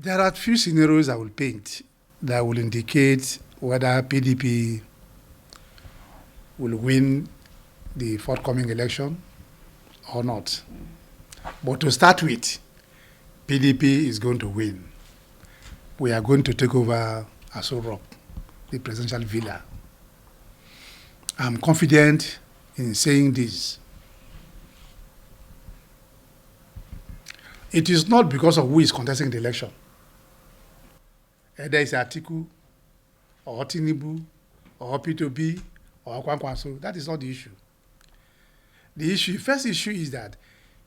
There are few scenarios I will paint that will indicate whether PDP will win the forthcoming election or not. But to start with, PDP is going to win. We are going to take over Aso Rock, the presidential villa. I'm confident in saying this. It is not because of who is contesting the election. Either it's Atiku, or Tinubu, or P2B, or Kwankwaso. That is not the issue. The first issue is that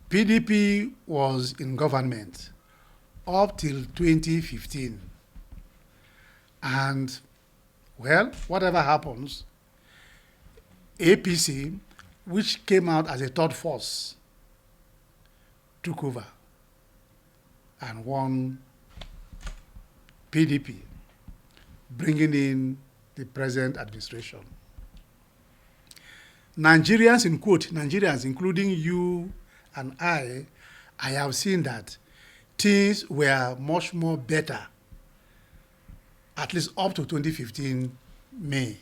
PDP was in government up till 2015. And, well, whatever happens, APC, which came out as a third force, took over and won PDP, bringing in the present administration. Nigerians, in quote, Nigerians, including you and I have seen that things were much more better, at least up to 2015 May,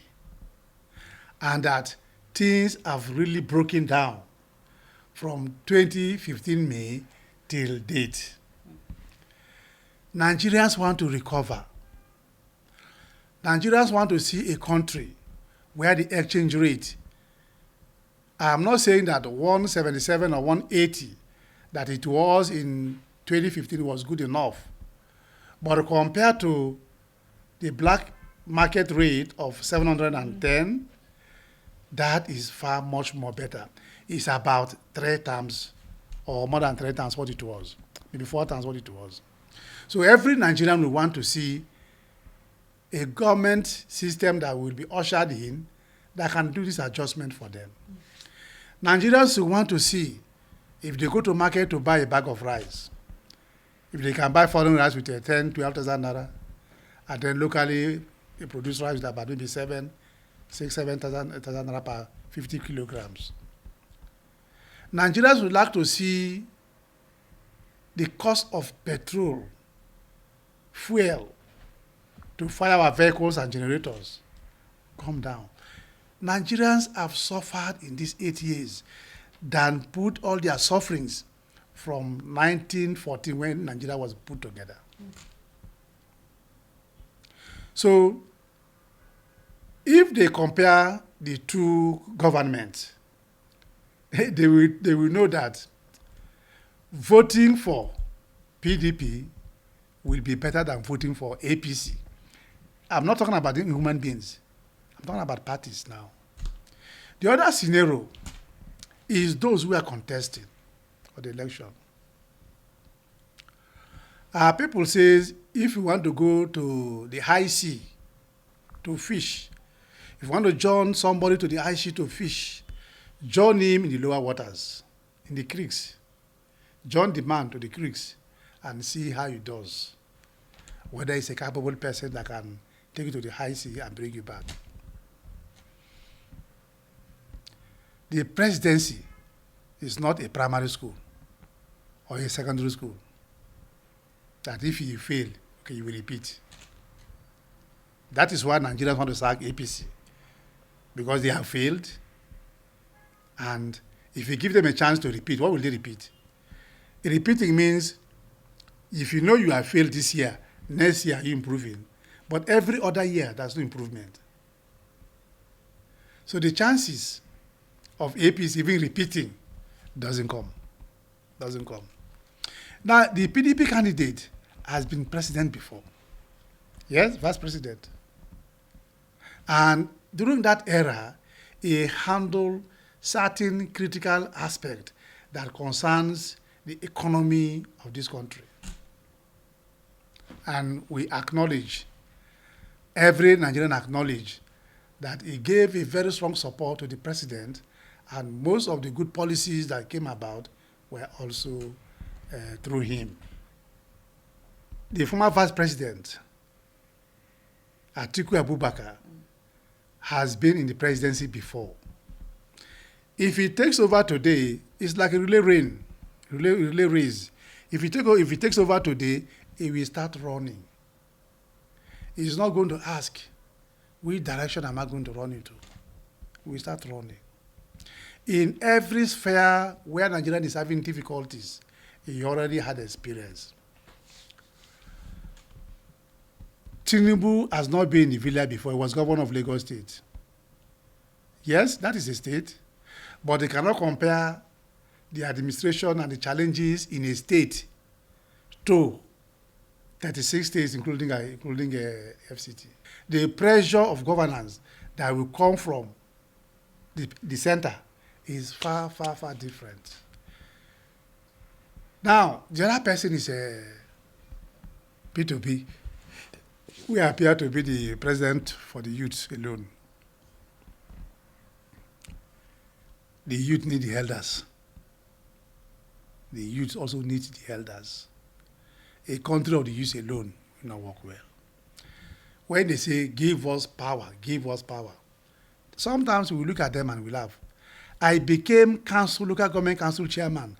and that things have really broken down from 2015 May till date. Nigerians want to recover. Nigerians want to see a country where the exchange rate, I'm not saying that 177 or 180 that it was in 2015 was good enough, but compared to the black market rate of 710, that is far much more better. It's about 3 times or more than 3 times what it was, maybe 4 times what it was. So every Nigerian will want to see a government system that will be ushered in that can do this adjustment for them. Nigerians will want to see if they go to market to buy a bag of rice, if they can buy foreign rice with a 10, 12,000 naira, and then locally they produce rice with about maybe 7,000 naira per 50 kilograms. Nigerians would like to see the cost of petrol, fuel to fire our vehicles and generators come down. Nigerians have suffered in these 8 years than put all their sufferings from 1940 when Nigeria was put together. So if they compare the two governments, they will know that voting for PDP will be better than voting for APC. I'm not talking about human beings. I'm talking about parties now. The other scenario is those who are contesting for the election. People say if you want to go to the high sea to fish, if you want to join somebody to the high sea to fish, join him in the lower waters, in the creeks. Join the man to the creeks and see how he does. Whether he's a capable person that can take you to the high sea and bring you back. The presidency is not a primary school or a secondary school that if you fail, okay, you will repeat. That is why Nigerians want to sack APC, because they have failed, and if you give them a chance to repeat, what will they repeat? Repeating means if you know you have failed this year, next year you're improving, but every other year there's no improvement. So the chances of APC even repeating doesn't come. Now, the PDP candidate has been president before. Yes, vice president. And during that era, he handled certain critical aspects that concerns the economy of this country. And we acknowledge, every Nigerian acknowledge, that he gave a very strong support to the president, and most of the good policies that came about were also through him. The former vice president, Atiku Abubakar, has been in the presidency before. If he takes over today, it's like a relay race. If he takes over today, he will start running. He's not going to ask, which direction am I going to run into? We start running. In every sphere where Nigeria is having difficulties, he already had experience. Tinubu has not been in the village before. He was governor of Lagos State. Yes, that is a state, but they cannot compare the administration and the challenges in a state to 36 states, including FCT. The pressure of governance that will come from the center is far, far, far different. Now, the other person is P2P. We appear to be the president for the youth alone. The youth need the elders. The youth also needs the elders. A country of the youth alone will not work well. When they say, give us power, sometimes we look at them and we laugh. I became local government council chairman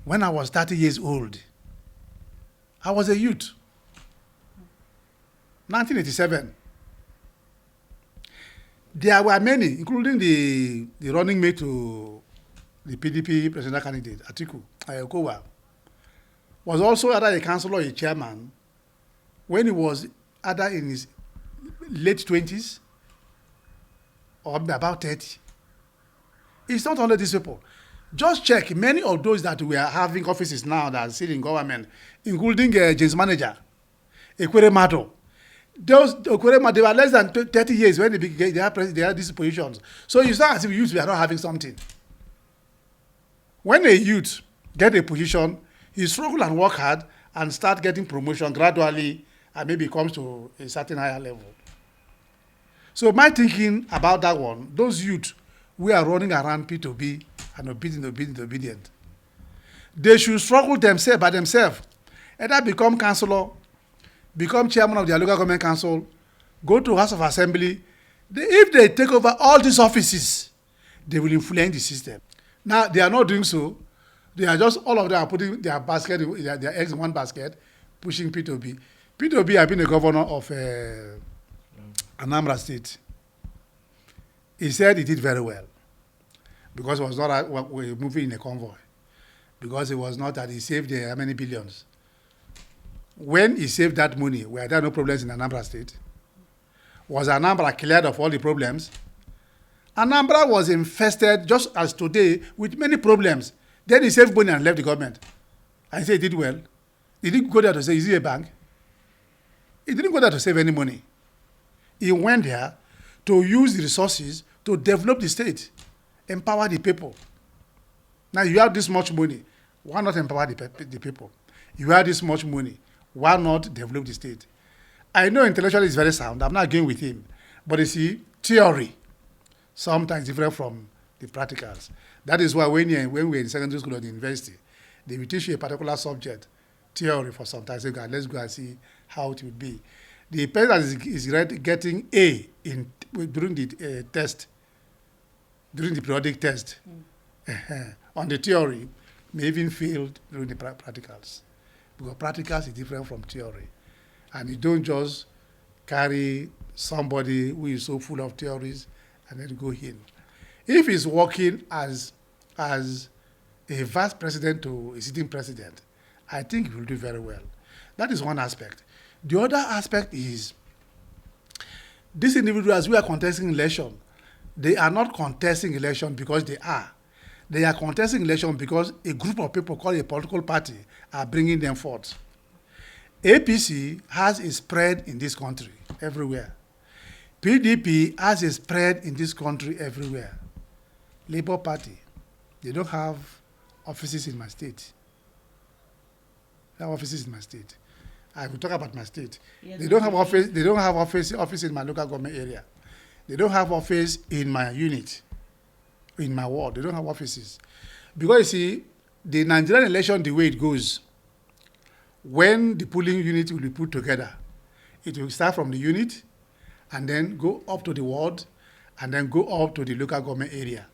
when I was 30 years old. I was a youth. 1987. There were many, including the running mate to the PDP presidential candidate, Atiku Ayokowa, was also either a councillor or a chairman when he was either in his late 20s or about 30. It's not only these people. Just check many of those that we are having offices now that are still in government, including James Manager, Ekwere Mato. Those Ekwere Mato, they were less than 30 years when they had these positions. So you start as if youth, we are not having something. When a youth get a position, he struggle and work hard and start getting promotion gradually and maybe comes to a certain higher level. So my thinking about that one, those youth who are running around P2B and obedient, they should struggle themselves by themselves. Either become councillor, become chairman of their local government council, go to House of Assembly. If they take over all these offices, they will influence the system. Now, they are not doing so. They are just, all of them are putting their eggs in one basket, pushing P2B. P2B have been a governor of Anambra State. He said he did very well because it was not moving in a convoy, because it was not that he saved how many billions. When he saved that money, were there no problems in Anambra State? Was Anambra cleared of all the problems? Anambra was infested, just as today, with many problems. Then he saved money and left the government. I say he did well. He didn't go there to say, is he a bank? He didn't go there to save any money. He went there to use the resources to develop the state, empower the people. Now you have this much money, why not empower the people? You have this much money, why not develop the state? I know intellectually is very sound, I'm not going with him. But you see, theory sometimes different from the practicals. That is why when we're in secondary school or the university, they will teach you a particular subject, theory for some time. Say, God, let's go and see how it would be. The person that is getting A during the test, during the periodic test, on the theory, may even fail during the practicals. Because practicals is different from theory. And you don't just carry somebody who is so full of theories and then go in. If he's working as a vice president to a sitting president, I think he will do very well. That is one aspect. The other aspect is these individuals who are contesting election, they are not contesting election because they are. They are contesting election because a group of people called a political party are bringing them forth. APC has a spread in this country everywhere. PDP has a spread in this country everywhere. Labour Party, they don't have offices in my state. They have offices in my state. I will talk about my state. Yes, they don't have office. They don't have office in my local government area. They don't have office in my unit, in my ward. They don't have offices because you see, the Nigerian election, the way it goes, when the polling unit will be put together, it will start from the unit, and then go up to the ward, and then go up to the local government area.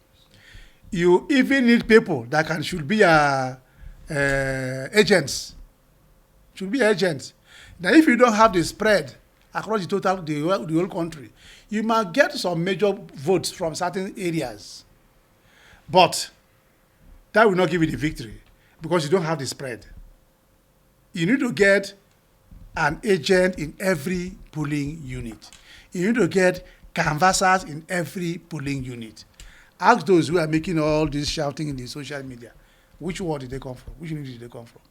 You even need people that should be agents. Should be agents. Now, if you don't have the spread across the whole country, you might get some major votes from certain areas, but that will not give you the victory because you don't have the spread. You need to get an agent in every polling unit. You need to get canvassers in every polling unit. Ask those who are making all this shouting in the social media, which ward did they come from? Which unit did they come from?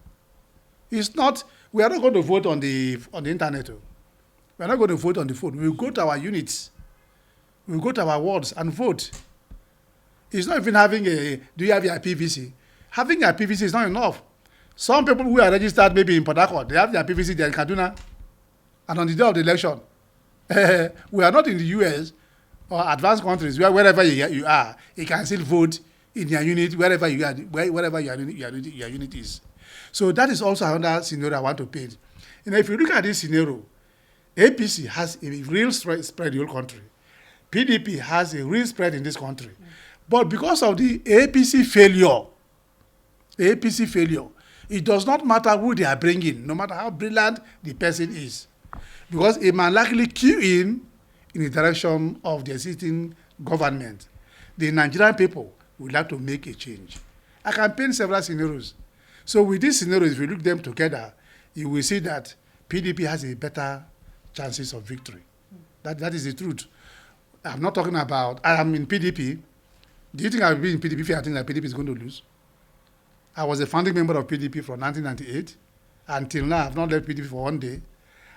It's not, we are not going to vote on the internet. We are not going to vote on the phone. We will go to our units. We will go to our wards and vote. It's not even having do you have your PVC? Having your PVC is not enough. Some people who are registered maybe in Port Harcourt, they have their PVC there in Kaduna. And on the day of the election, we are not in the US or advanced countries where wherever you are, you can still vote in your unit, wherever you are, wherever your unit is. So that is also another scenario I want to paint. If you look at this scenario, APC has a real spread in the whole country. PDP has a real spread in this country. But because of the APC failure, it does not matter who they are bringing, no matter how brilliant the person is. Because it might likely queue in the direction of the existing government. The Nigerian people would like to make a change. I can paint several scenarios. So with these scenarios, if you look them together, you will see that PDP has a better chances of victory. That is the truth. I'm not talking about, I am in PDP. Do you think I will be in PDP if I think that PDP is going to lose? I was a founding member of PDP from 1998. Until now, I have not left PDP for one day.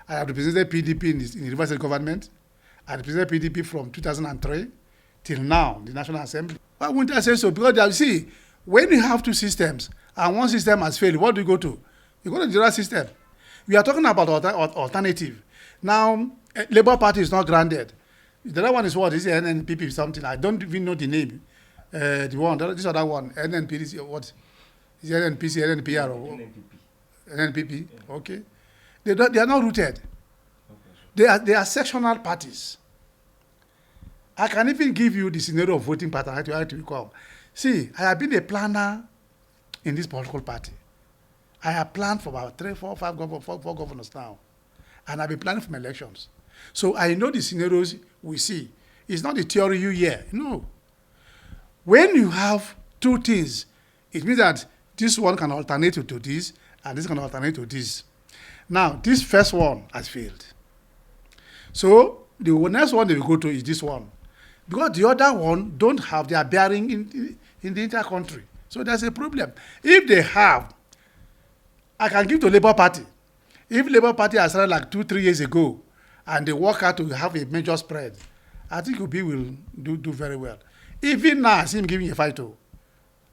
I have represented PDP in the River State government. I represented PDP from 2003 till now, the National Assembly. Why wouldn't I say so? Because you see, when you have two systems and one system has failed, what do you go to? You go to the other system. We are talking about alternative. Now, Labour Party is not granted. The other one is what? Is it NNPP something? I don't even know the name. This other one, NNPP, what? Is it NNPC, NNPR? Or NNPP? Yeah. Okay. They are not rooted. Okay. They are sectional parties. I can even give you the scenario of voting pattern how to become. See, I have been a planner in this political party. I have planned for about 3, 4, 5 4 governors now. And I've been planning for my elections. So I know the scenarios we see. It's not the theory you hear. No. When you have two things, it means that this one can alternate to this, and this can alternate to this. Now, this first one has failed. So the next one they will go to is this one. Because the other one don't have their bearing in the entire country. So there's a problem. If they have, I can give to Labour Party. If Labour Party has started like 2-3 years ago, and they work out to have a major spread, I think Obi will do very well. Even now, I see him giving a fight too.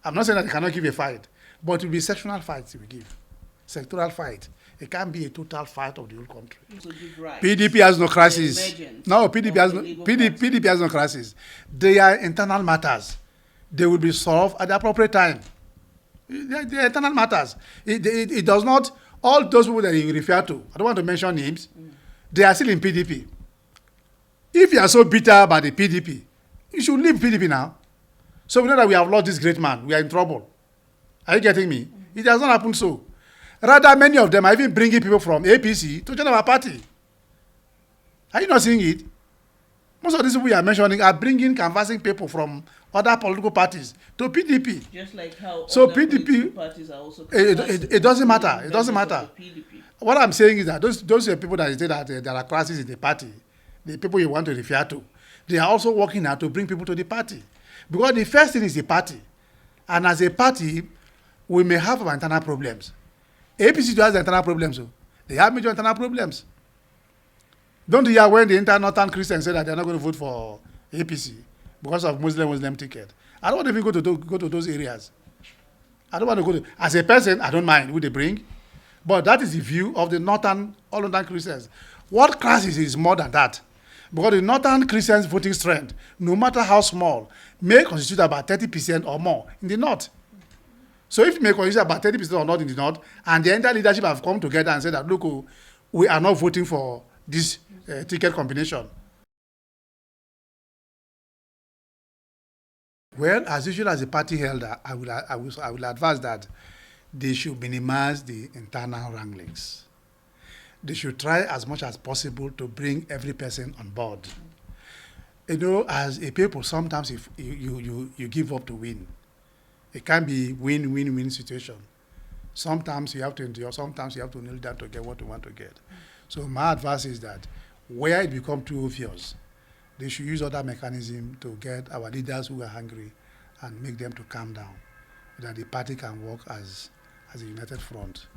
I'm not saying that he cannot give a fight, but it will be sectional fights he will give. Sectoral fight. It can't be a total fight of the whole country. So PDP has no crisis. No, PDP has no crisis. They are internal matters. They will be solved at the appropriate time. They are internal matters. It does not, all those people that you refer to, I don't want to mention names, they are still in PDP. If you are so bitter about the PDP, you should leave PDP now. So we know that we have lost this great man. We are in trouble. Are you getting me? It has not happened so. Rather, many of them are even bringing people from APC to join our party. Are you not seeing it? Most of these people you are mentioning are bringing, canvassing people from other political parties to PDP. Just like how so other PDP, political parties are also it doesn't matter. It doesn't matter. What I'm saying is that those are people that say that there are crises in the party, the people you want to refer to, they are also working hard to bring people to the party. Because the first thing is the party. And as a party, we may have our internal problems. APC has internal problems. So they have major internal problems. Don't you hear when the northern Christians say that they're not going to vote for APC because of Muslim ticket? I don't want to even go to those areas. I don't want to go to, as a person, I don't mind who they bring. But that is the view of the all northern Christians. What crisis is more than that? Because the northern Christians' voting strength, no matter how small, may constitute about 30% or more in the north. So if it may constitute about 30% or not in the north, and the entire leadership have come together and said that, look, we are not voting for this ticket combination. Well, as usual, as a party elder, I will advise that they should minimize the internal wranglings. they should try as much as possible to bring every person on board. You know, as a people, sometimes if you give up to win, it can be win-win-win situation. Sometimes you have to endure, sometimes you have to kneel down to get what you want to get. So my advice is that where it becomes too obvious, they should use other mechanism to get our leaders who are hungry and make them to calm down, so that the party can work as a united front.